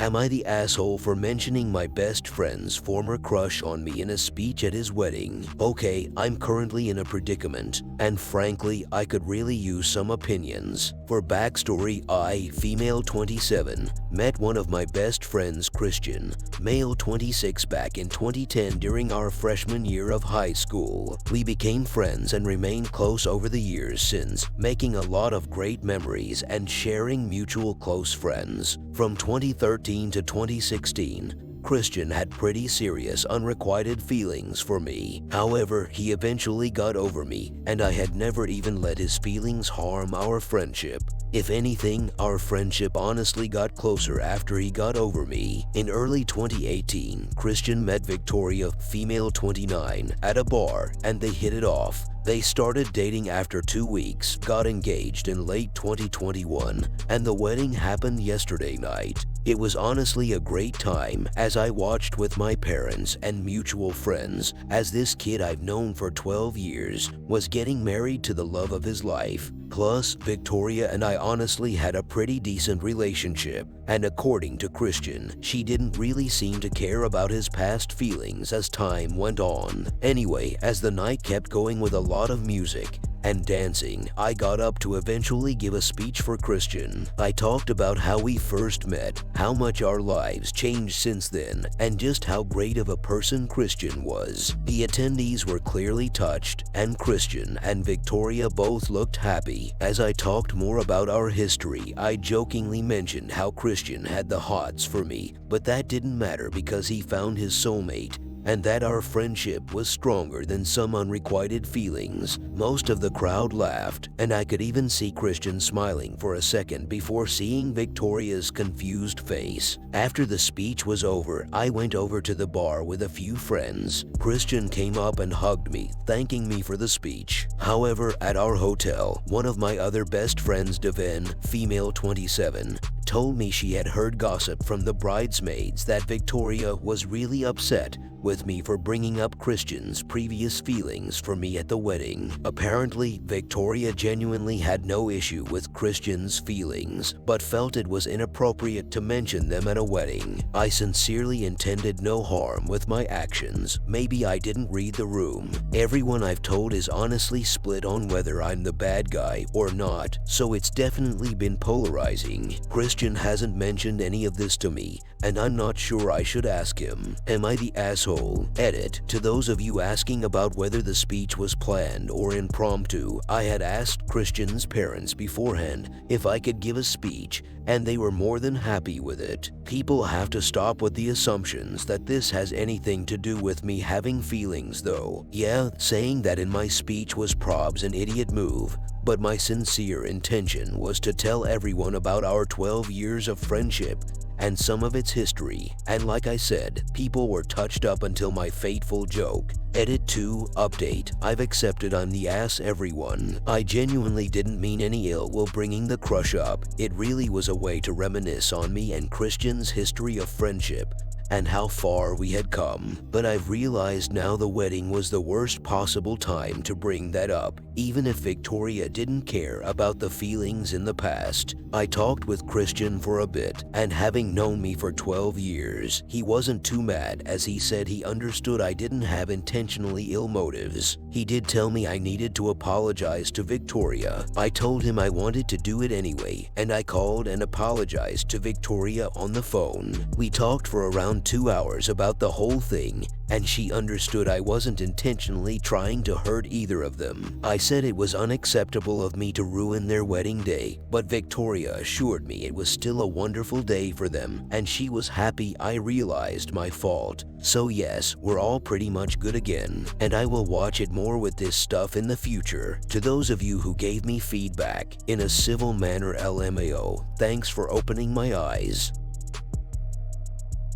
Am I the asshole for mentioning my best friend's former crush on me in a speech at his wedding? Okay, I'm currently in a predicament, and frankly, I could really use some opinions. For backstory, I, female 27, met one of my best friends, Christian, male 26, back in 2010 during our freshman year of high school. We became friends and remained close over the years since, making a lot of great memories and sharing mutual close friends. From 2013 to 2016, Christian had pretty serious unrequited feelings for me. However, he eventually got over me, and I had never even let his feelings harm our friendship. If anything, our friendship honestly got closer after he got over me. In early 2018, Christian met Victoria, female 29, at a bar, and they hit it off. They started dating after 2 weeks, got engaged in late 2021, and the wedding happened yesterday night. It was honestly a great time as I watched with my parents and mutual friends as this kid I've known for 12 years was getting married to the love of his life. Plus, Victoria and I honestly had a pretty decent relationship, and according to Christian, she didn't really seem to care about his past feelings as time went on. Anyway, as the night kept going with a lot of music and dancing, I got up to eventually give a speech for Christian. I talked about how we first met, how much our lives changed since then, and just how great of a person Christian was. The attendees were clearly touched, and Christian and Victoria both looked happy. As I talked more about our history, I jokingly mentioned how Christian had the hots for me, but that didn't matter because he found his soulmate, and that our friendship was stronger than some unrequited feelings. Most of the crowd laughed, and I could even see Christian smiling for a second before seeing Victoria's confused face. After the speech was over, I went over to the bar with a few friends. Christian came up and hugged me, thanking me for the speech. However, at our hotel, one of my other best friends, Devin, female 27, told me she had heard gossip from the bridesmaids that Victoria was really upset with me for bringing up Christian's previous feelings for me at the wedding. Apparently, Victoria genuinely had no issue with Christian's feelings, but felt it was inappropriate to mention them at a wedding. I sincerely intended no harm with my actions. Maybe I didn't read the room. Everyone I've told is honestly split on whether I'm the bad guy or not, so it's definitely been polarizing. Christian hasn't mentioned any of this to me, and I'm not sure I should ask him. Am I the asshole? Edit. To those of you asking about whether the speech was planned or impromptu, I had asked Christian's parents beforehand if I could give a speech, and they were more than happy with it. People have to stop with the assumptions that this has anything to do with me having feelings though. Yeah, saying that in my speech was probs an idiot move, but my sincere intention was to tell everyone about our 12 years of friendship and some of its history, and like I said, people were touched up until my fateful joke. Edit 2. Update. I've accepted I'm the ass, everyone. I genuinely didn't mean any ill while bringing the crush up. It really was a way to reminisce on me and Christian's history of friendship and how far we had come. But I've realized now the wedding was the worst possible time to bring that up, even if Victoria didn't care about the feelings in the past. I talked with Christian for a bit, and having known me for 12 years, he wasn't too mad as he said he understood I didn't have intentionally ill motives. He did tell me I needed to apologize to Victoria. I told him I wanted to do it anyway, and I called and apologized to Victoria on the phone. We talked for around 2 hours about the whole thing, and she understood I wasn't intentionally trying to hurt either of them. I said it was unacceptable of me to ruin their wedding day, but Victoria assured me it was still a wonderful day for them, and she was happy I realized my fault. So yes, we're all pretty much good again, and I will watch it more with this stuff in the future. To those of you who gave me feedback in a civil manner, LMAO, thanks for opening my eyes.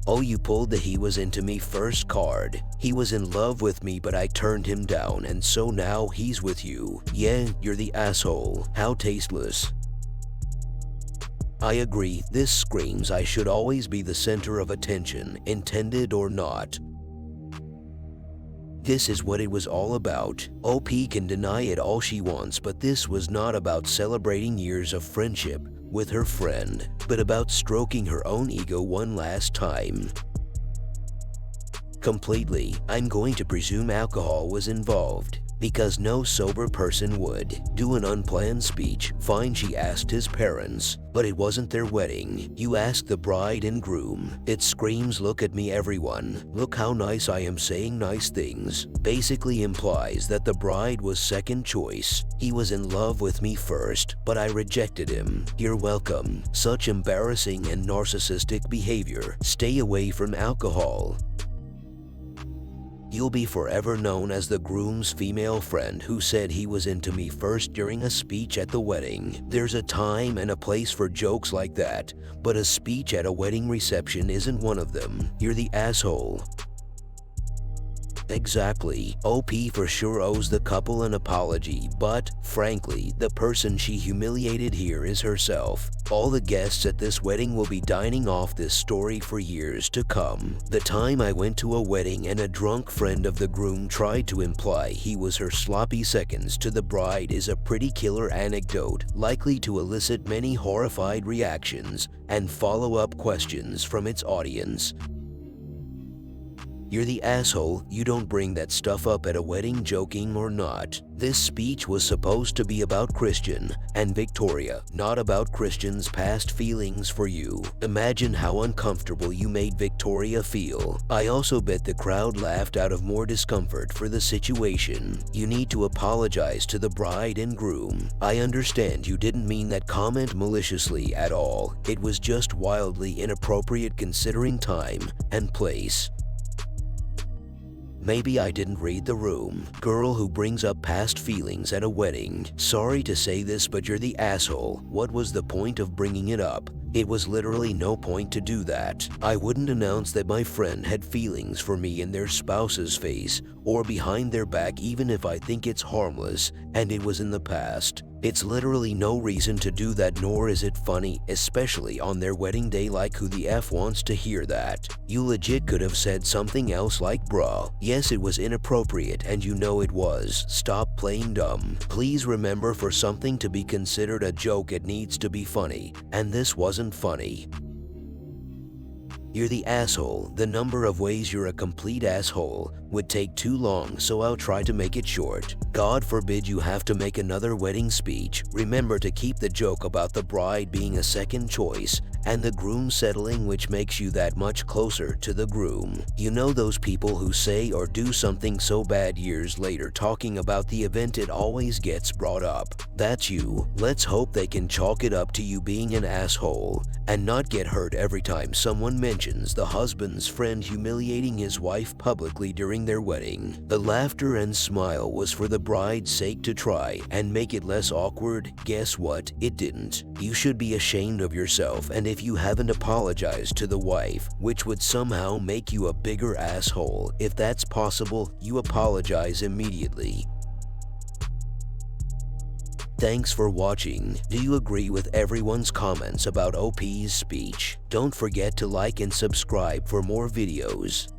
Oh, you pulled the "he was into me" first card. He was in love with me, but I turned him down, and so now he's with you. Yeah, you're the asshole. How tasteless. I agree, this screams I should always be the center of attention, intended or not. This is what it was all about. OP can deny it all she wants, but this was not about celebrating years of friendship, with her friend, but about stroking her own ego one last time. Completely, I'm going to presume alcohol was involved, because no sober person would do an unplanned speech. Fine, she asked his parents, but it wasn't their wedding. You ask the bride and groom. It screams, look at me everyone, look how nice I am, saying nice things. Basically implies that the bride was second choice. He was in love with me first, but I rejected him. You're welcome. Such embarrassing and narcissistic behavior. Stay away from alcohol. You'll be forever known as the groom's female friend who said he was into me first during a speech at the wedding. There's a time and a place for jokes like that, but a speech at a wedding reception isn't one of them. You're the asshole. Exactly. OP for sure owes the couple an apology, but, frankly, the person she humiliated here is herself. All the guests at this wedding will be dining off this story for years to come. The time I went to a wedding and a drunk friend of the groom tried to imply he was her sloppy seconds to the bride is a pretty killer anecdote, likely to elicit many horrified reactions and follow-up questions from its audience. You're the asshole. You don't bring that stuff up at a wedding, joking or not. This speech was supposed to be about Christian and Victoria, not about Christian's past feelings for you. Imagine how uncomfortable you made Victoria feel. I also bet the crowd laughed out of more discomfort for the situation. You need to apologize to the bride and groom. I understand you didn't mean that comment maliciously at all. It was just wildly inappropriate considering time and place. Maybe I didn't read the room. Girl who brings up past feelings at a wedding. Sorry to say this, but you're the asshole. What was the point of bringing it up? It was literally no point to do that. I wouldn't announce that my friend had feelings for me in their spouse's face or behind their back, even if I think it's harmless and it was in the past. It's literally no reason to do that, nor is it funny, especially on their wedding day. Like, who the F wants to hear that? You legit could have said something else like, bruh. Yes, it was inappropriate and you know it was. Stop playing dumb. Please remember, for something to be considered a joke, it needs to be funny, and this wasn't funny. You're the asshole. The number of ways you're a complete asshole would take too long, so I'll try to make it short. God forbid you have to make another wedding speech. Remember to keep the joke about the bride being a second choice and the groom settling, which makes you that much closer to the groom. You know those people who say or do something so bad years later talking about the event it always gets brought up? That's you. Let's hope they can chalk it up to you being an asshole and not get hurt every time someone mentions the husband's friend humiliating his wife publicly during their wedding. The laughter and smile was for the bride's sake to try and make it less awkward. Guess what? It didn't. You should be ashamed of yourself, and if you haven't apologized to the wife, which would somehow make you a bigger asshole, if that's possible, you apologize immediately. Thanks for watching. Do you agree with everyone's comments about OP's speech? Don't forget to like and subscribe for more videos.